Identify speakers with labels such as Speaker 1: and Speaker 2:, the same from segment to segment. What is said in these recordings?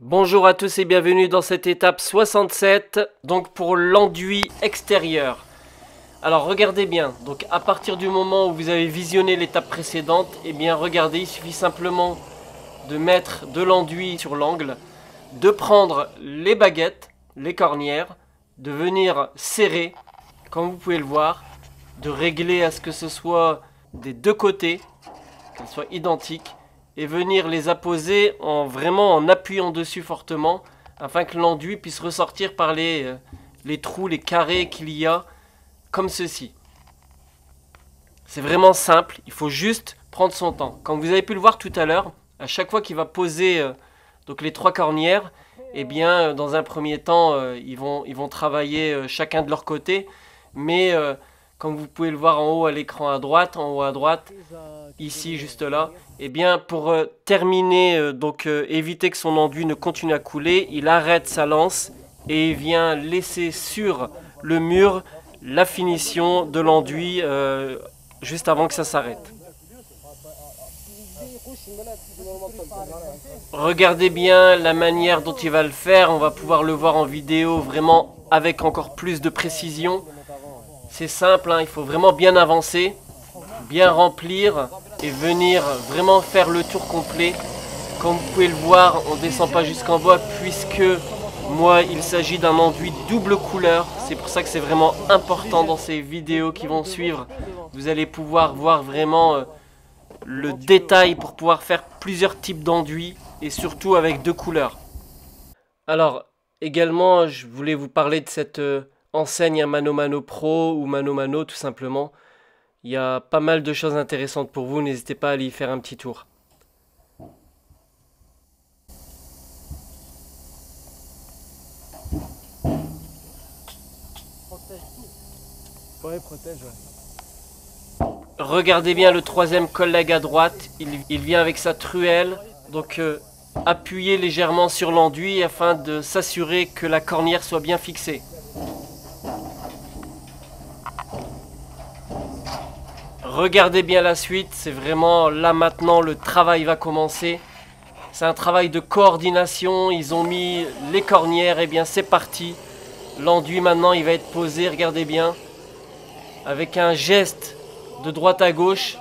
Speaker 1: Bonjour à tous et bienvenue dans cette étape 67, donc pour l'enduit extérieur. Alors regardez bien, donc à partir du moment où vous avez visionné l'étape précédente, eh bien regardez, il suffit simplement de mettre de l'enduit sur l'angle, de prendre les baguettes, les cornières, de venir serrer, comme vous pouvez le voir, de régler à ce que ce soit des deux côtés, qu'elles soient identiques, et venir les apposer vraiment en appuyant dessus fortement afin que l'enduit puisse ressortir par les trous, les carrés qu'il y a comme ceci. C'est vraiment simple, il faut juste prendre son temps. Comme vous avez pu le voir tout à l'heure, à chaque fois qu'il va poser donc les trois cornières, eh bien dans un premier temps ils vont travailler chacun de leur côté, mais comme vous pouvez le voir en haut à l'écran à droite, ici juste là, et bien pour terminer, éviter que son enduit ne continue à couler, il arrête sa lance et il vient laisser sur le mur la finition de l'enduit juste avant que ça s'arrête. Regardez bien la manière dont il va le faire, on va pouvoir le voir en vidéo vraiment avec encore plus de précision. C'est simple, hein, il faut vraiment bien avancer, bien remplir et venir vraiment faire le tour complet. Comme vous pouvez le voir, on ne descend pas jusqu'en bas puisque moi il s'agit d'un enduit double couleur. C'est pour ça que c'est vraiment important dans ces vidéos qui vont suivre. Vous allez pouvoir voir vraiment le détail pour pouvoir faire plusieurs types d'enduits et surtout avec deux couleurs. Alors également je voulais vous parler de cette enseigne à Mano Mano Pro ou Mano Mano tout simplement. Il y a pas mal de choses intéressantes pour vous, n'hésitez pas à aller y faire un petit tour.
Speaker 2: Ouais, protège, ouais.
Speaker 1: Regardez bien le troisième collègue à droite, il vient avec sa truelle, donc appuyez légèrement sur l'enduit afin de s'assurer que la cornière soit bien fixée. Regardez bien la suite, c'est vraiment là maintenant le travail va commencer. C'est un travail de coordination, ils ont mis les cornières, et bien c'est parti. L'enduit maintenant il va être posé, regardez bien, avec un geste de droite à gauche.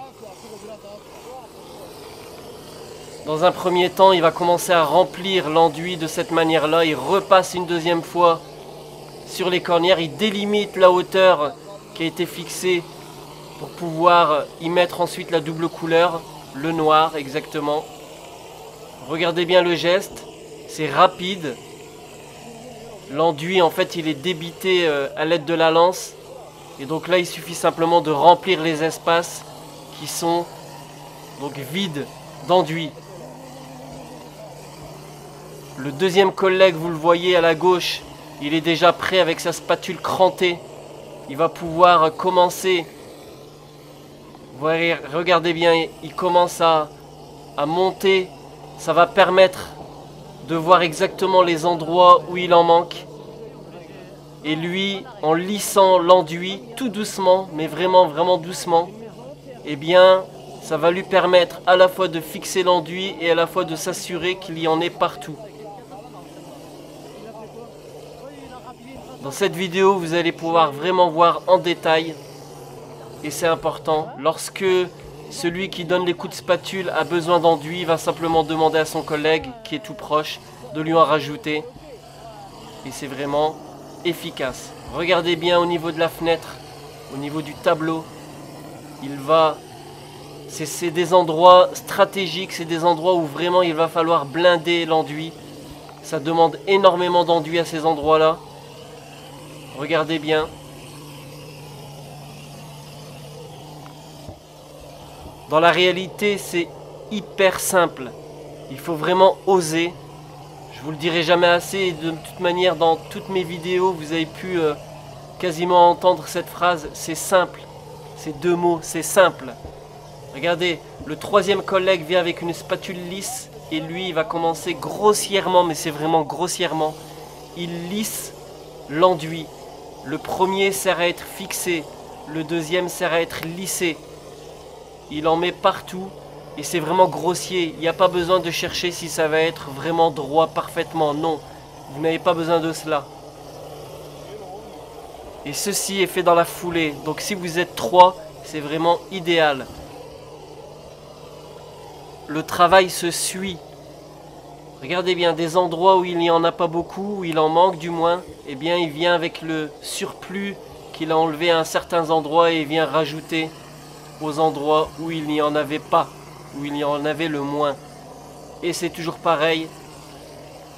Speaker 1: Dans un premier temps, il va commencer à remplir l'enduit de cette manière-là, il repasse une deuxième fois sur les cornières, il délimite la hauteur qui a été fixée pour pouvoir y mettre ensuite la double couleur, le noir exactement. Regardez bien le geste, c'est rapide. L'enduit en fait il est débité à l'aide de la lance. Et donc là il suffit simplement de remplir les espaces qui sont donc vides d'enduit. Le deuxième collègue, vous le voyez à la gauche, il est déjà prêt avec sa spatule crantée. Il va pouvoir commencer. Voyez, regardez bien, il commence à monter. Ça va permettre de voir exactement les endroits où il en manque. Et lui, en lissant l'enduit tout doucement, mais vraiment vraiment doucement, eh bien, ça va lui permettre à la fois de fixer l'enduit et à la fois de s'assurer qu'il y en ait partout. Dans cette vidéo, vous allez pouvoir vraiment voir en détail. Et c'est important, lorsque celui qui donne les coups de spatule a besoin d'enduit, il va simplement demander à son collègue qui est tout proche de lui en rajouter. Et c'est vraiment efficace. Regardez bien au niveau de la fenêtre, au niveau du tableau. C'est des endroits stratégiques, c'est des endroits où vraiment il va falloir blinder l'enduit. Ça demande énormément d'enduit à ces endroits-là. Regardez bien. Dans la réalité, c'est hyper simple. Il faut vraiment oser. Je vous le dirai jamais assez. Et de toute manière, dans toutes mes vidéos, vous avez pu quasiment entendre cette phrase. C'est simple. Ces deux mots, c'est simple. Regardez, le troisième collègue vient avec une spatule lisse. Et lui, il va commencer grossièrement, mais c'est vraiment grossièrement. Il lisse l'enduit. Le premier sert à être fixé. Le deuxième sert à être lissé. Il en met partout Et c'est vraiment grossier. Il n'y a pas besoin de chercher si ça va être vraiment droit parfaitement. Non, vous n'avez pas besoin de cela. Et ceci est fait dans la foulée. Donc si vous êtes 3, c'est vraiment idéal. Le travail se suit. Regardez bien, des endroits où il n'y en a pas beaucoup, où il en manque du moins, eh bien il vient avec le surplus qu'il a enlevé à certains endroits et il vient rajouter aux endroits où il n'y en avait pas, où il y en avait le moins. Et c'est toujours pareil,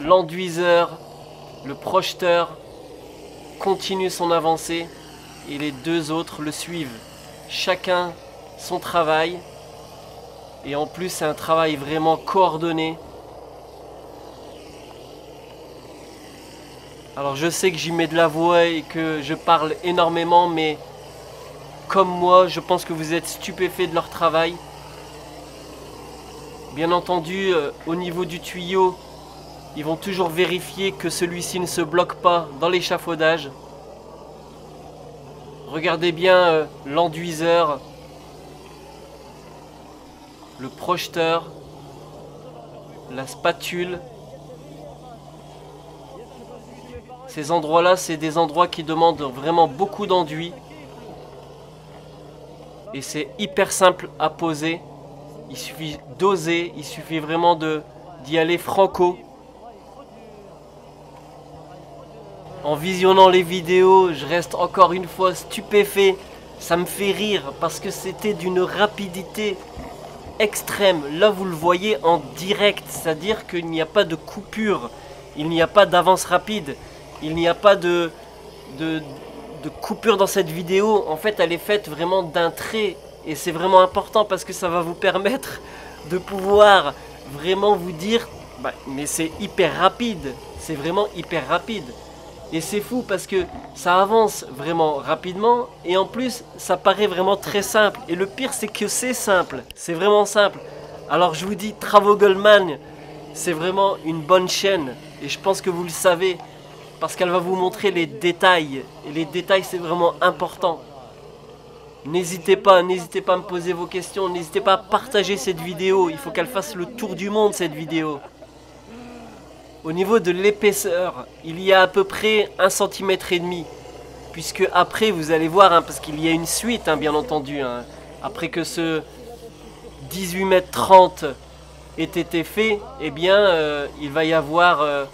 Speaker 1: l'enduiseur, le projeteur continue son avancée et les deux autres le suivent. Chacun son travail et en plus c'est un travail vraiment coordonné. Alors je sais que j'y mets de la voix et que je parle énormément, mais comme moi, je pense que vous êtes stupéfaits de leur travail. Bien entendu, au niveau du tuyau, ils vont toujours vérifier que celui-ci ne se bloque pas dans l'échafaudage. Regardez bien l'enduiseur, le projeteur, la spatule. Ces endroits-là, c'est des endroits qui demandent vraiment beaucoup d'enduit. Et c'est hyper simple à poser. Il suffit d'oser, il suffit vraiment d'y aller franco. En visionnant les vidéos, je reste encore une fois stupéfait. Ça me fait rire parce que c'était d'une rapidité extrême. Là, vous le voyez en direct, c'est-à-dire qu'il n'y a pas de coupure, il n'y a pas d'avance rapide, il n'y a pas de coupure dans cette vidéo. En fait, elle est faite vraiment d'un trait et c'est vraiment important parce que ça va vous permettre de pouvoir vraiment vous dire mais c'est hyper rapide, c'est vraiment hyper rapide. Et c'est fou parce que ça avance vraiment rapidement et en plus ça paraît vraiment très simple. Et le pire c'est que c'est simple, c'est vraiment simple. Alors je vous dis, Travaux Goldman, c'est vraiment une bonne chaîne et je pense que vous le savez parce qu'elle va vous montrer les détails. Et les détails c'est vraiment important. N'hésitez pas à me poser vos questions, n'hésitez pas à partager cette vidéo. Il faut qu'elle fasse le tour du monde cette vidéo. Au niveau de l'épaisseur, il y a à peu près 1,5 cm. Puisque après, vous allez voir, parce qu'il y a une suite, bien entendu. Après que ce 18,30 m ait été fait, eh bien, il va y avoir,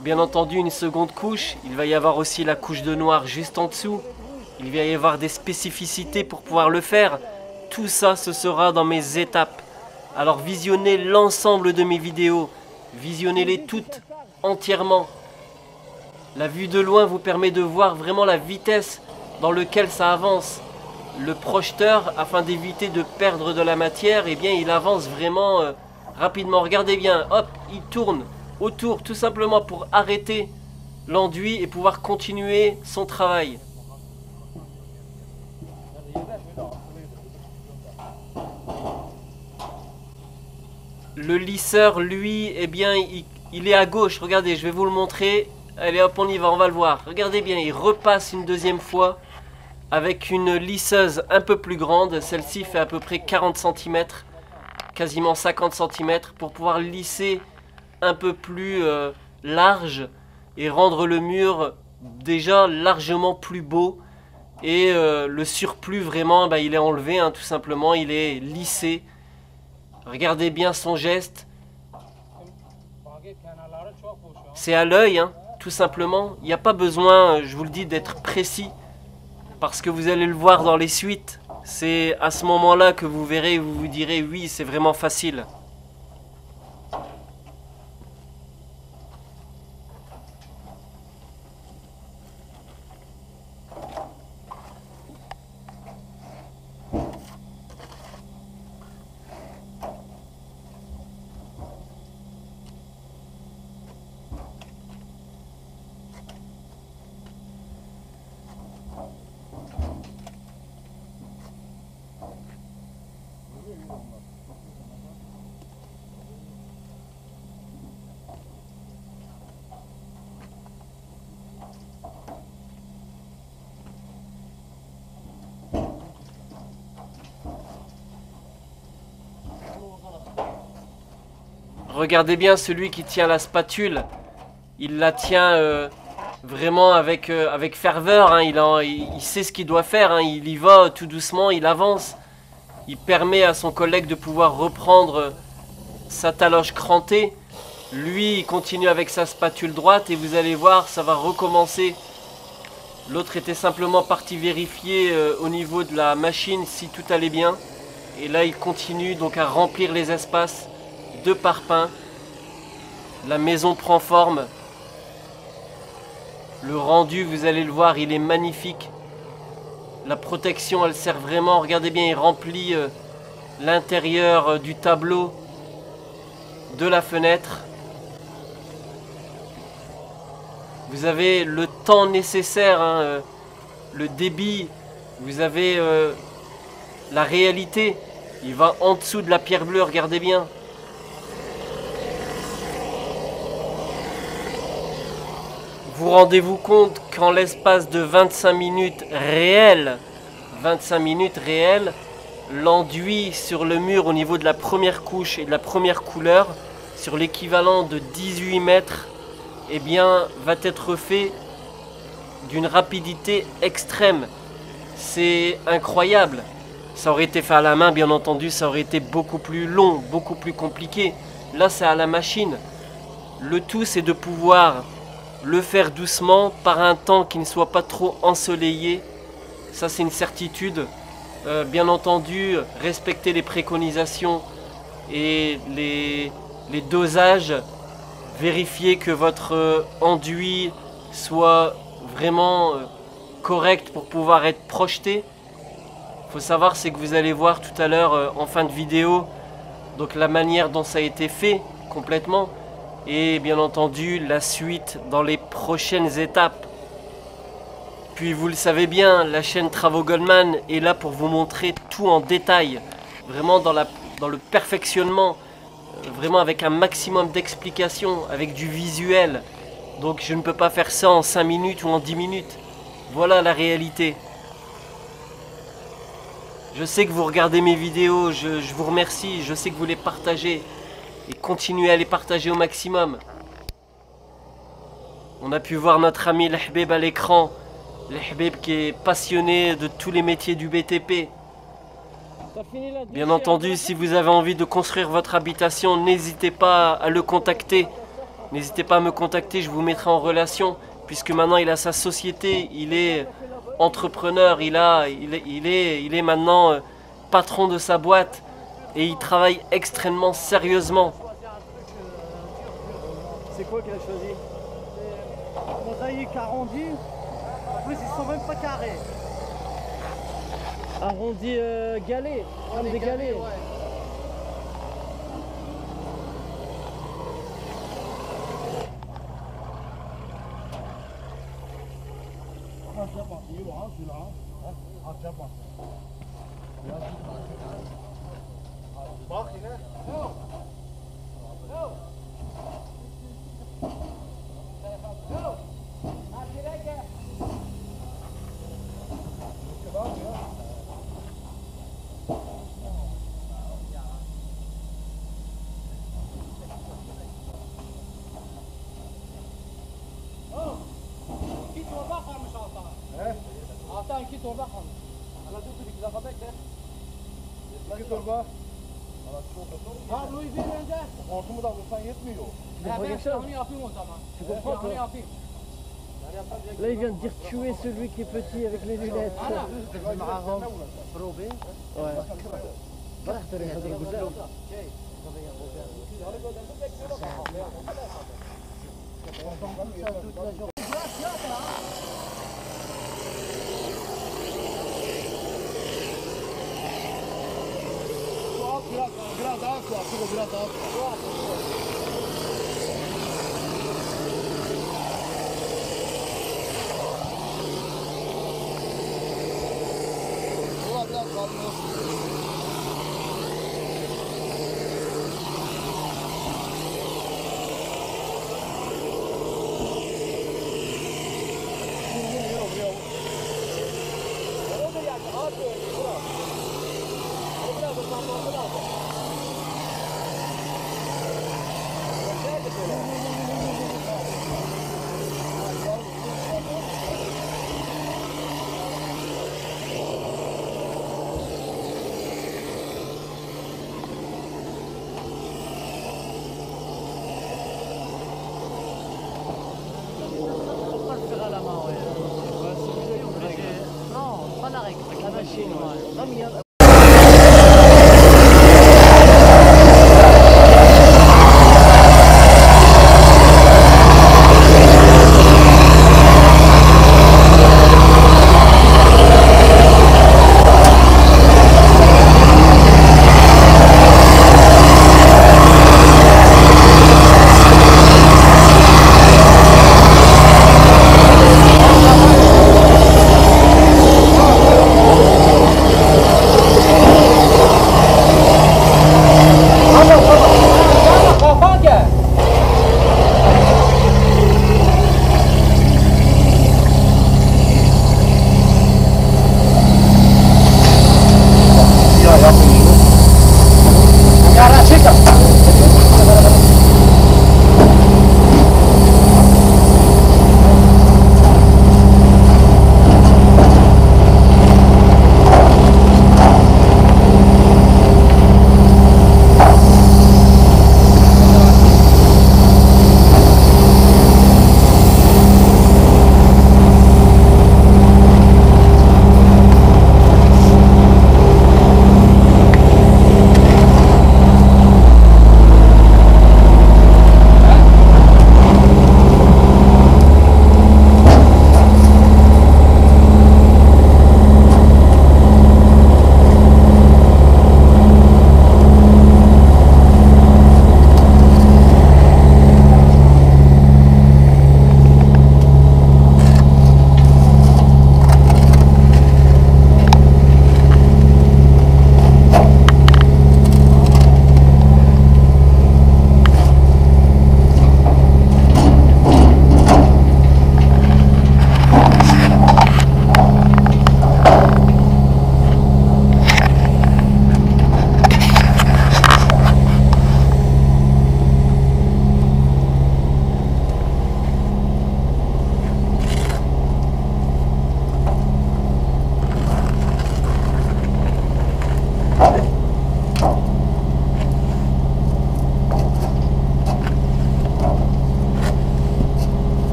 Speaker 1: bien entendu, une seconde couche. Il va y avoir aussi la couche de noir juste en dessous. Il va y avoir des spécificités pour pouvoir le faire. Tout ça, ce sera dans mes étapes. Alors visionnez l'ensemble de mes vidéos. Visionnez-les toutes entièrement. La vue de loin vous permet de voir vraiment la vitesse dans laquelle ça avance. Le projeteur, afin d'éviter de perdre de la matière, eh bien il avance vraiment rapidement. Regardez bien, hop, il tourne autour tout simplement pour arrêter l'enduit et pouvoir continuer son travail. Le lisseur, lui, eh bien, il est à gauche. Regardez, je vais vous le montrer. Allez hop, on y va, on va le voir. Regardez bien, il repasse une deuxième fois avec une lisseuse un peu plus grande. Celle-ci fait à peu près 40 cm, quasiment 50 cm, pour pouvoir lisser un peu plus large et rendre le mur déjà largement plus beau. Et le surplus, vraiment, il est enlevé, tout simplement, il est lissé. Regardez bien son geste. C'est à l'œil, tout simplement. Il n'y a pas besoin, je vous le dis, d'être précis. Parce que vous allez le voir dans les suites. C'est à ce moment-là que vous verrez, vous vous direz, oui, c'est vraiment facile. regardez bien celui qui tient la spatule. Il la tient vraiment avec ferveur. Hein. Il sait ce qu'il doit faire. Hein. Il y va tout doucement, il avance. Il permet à son collègue de pouvoir reprendre sa taloche crantée. Lui, il continue avec sa spatule droite et vous allez voir, ça va recommencer. L'autre était simplement parti vérifier au niveau de la machine si tout allait bien. Et là, il continue donc à remplir les espaces de parpaing. La maison prend forme. Le rendu, vous allez le voir, il est magnifique. La protection, elle sert vraiment. Regardez bien, il remplit l'intérieur du tableau de la fenêtre. Vous avez le temps nécessaire, hein, le débit. Vous avez la réalité. Il va en dessous de la pierre bleue, regardez bien. Vous rendez-vous compte qu'en l'espace de 25 minutes réelles, l'enduit sur le mur au niveau de la première couche et de la première couleur, sur l'équivalent de 18 mètres, eh bien, va être fait d'une rapidité extrême. C'est incroyable. Ça aurait été fait à la main, bien entendu, ça aurait été beaucoup plus long, beaucoup plus compliqué. Là, c'est à la machine. Le tout, c'est de pouvoir le faire doucement, par un temps qui ne soit pas trop ensoleillé. Ça, c'est une certitude. Bien entendu, respecter les préconisations et les dosages. Vérifier que votre enduit soit vraiment correct pour pouvoir être projeté. Il faut savoir, c'est que vous allez voir tout à l'heure en fin de vidéo donc la manière dont ça a été fait complètement et bien entendu la suite dans les prochaines étapes. Puis vous le savez bien, la chaîne Travaux Goldman est là pour vous montrer tout en détail, vraiment dans le perfectionnement, vraiment avec un maximum d'explications, avec du visuel. Donc je ne peux pas faire ça en 5 minutes ou en 10 minutes. Voilà la réalité. Je sais que vous regardez mes vidéos, je vous remercie, je sais que vous les partagez. Et continuez à les partager au maximum. On a pu voir notre ami l'Hbeb à l'écran. L'Hbeb qui est passionné de tous les métiers du BTP. Bien entendu, si vous avez envie de construire votre habitation, n'hésitez pas à le contacter. N'hésitez pas à me contacter, je vous mettrai en relation. Puisque maintenant il a sa société, il est entrepreneur, il est maintenant patron de sa boîte. Et il travaille extrêmement sérieusement.
Speaker 2: C'est quoi qu'il a choisi? Mosaïque arrondi. En plus, ils sont même pas carrés. Arrondi galet, comme des galets. Ouais.
Speaker 3: İki torba kalmış. Anladın mı? Bir dakika bekle.
Speaker 4: İki torba.
Speaker 3: Ha Louis bir önce.
Speaker 4: Hortumu da vursan yetmiyor.
Speaker 3: Ben onu yapayım o zaman. Onu yapayım.
Speaker 2: Là, il vient de dire tuer celui qui est petit avec les lunettes.
Speaker 4: Biraz daha su al, biraz daha su al. Biraz kalmış.
Speaker 2: ماشيين معي.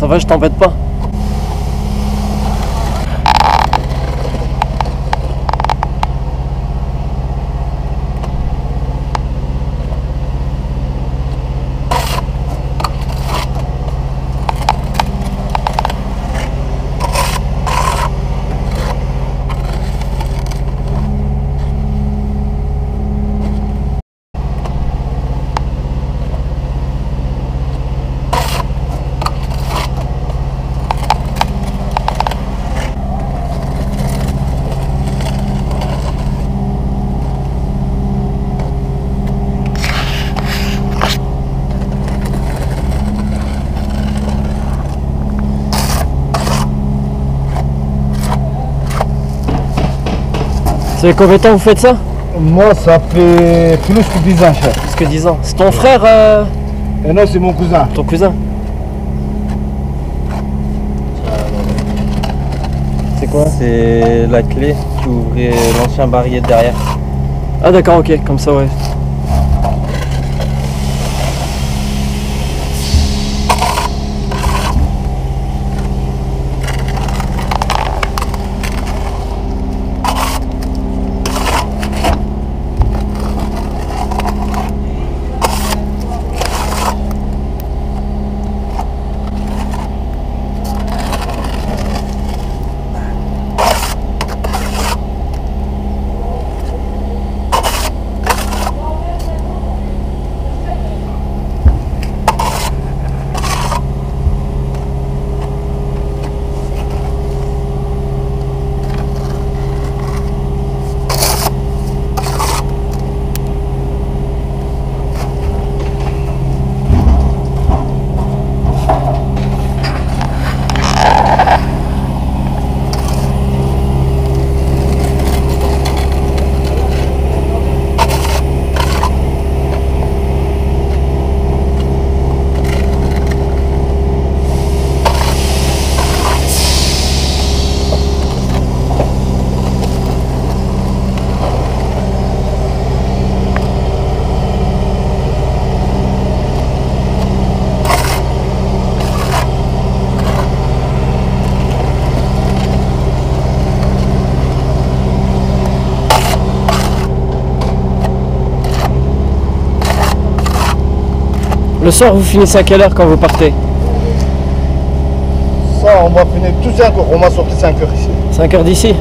Speaker 1: Ça va, je t'embête pas? Ça fait combien de temps que vous faites ça?
Speaker 4: Moi, ça fait plus que 10 ans, chef.
Speaker 1: Plus que 10 ans. C'est ton frère
Speaker 4: Et non, c'est mon cousin.
Speaker 1: Ton cousin? C'est quoi?
Speaker 3: C'est la clé qui ouvrait l'ancien barillet de derrière.
Speaker 1: Ah d'accord, ok, comme ça ouais. Le soir, vous finissez à quelle heure quand vous partez?
Speaker 4: Ça, on va finir tout 5 heures. On va sortir 5 heures ici.
Speaker 1: 5 heures d'ici?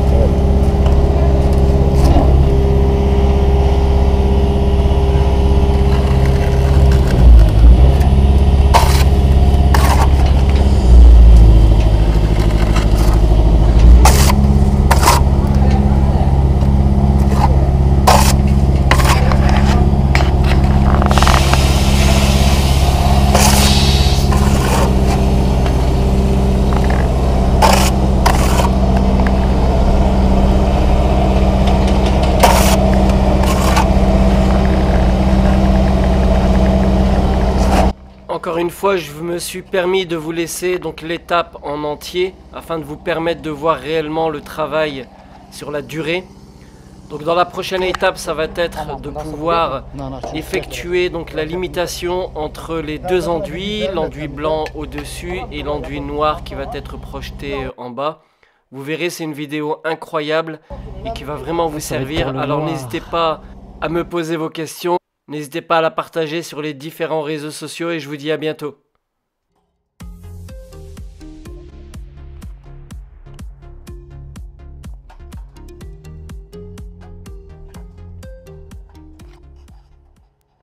Speaker 1: Encore une fois, je me suis permis de vous laisser donc l'étape en entier afin de vous permettre de voir réellement le travail sur la durée. Donc dans la prochaine étape, ça va être de pouvoir effectuer donc la limitation entre les deux enduits, l'enduit blanc au-dessus et l'enduit noir qui va être projeté en bas. Vous verrez, c'est une vidéo incroyable et qui va vraiment vous servir. Alors n'hésitez pas à me poser vos questions. N'hésitez pas à la partager sur les différents réseaux sociaux et je vous dis à bientôt.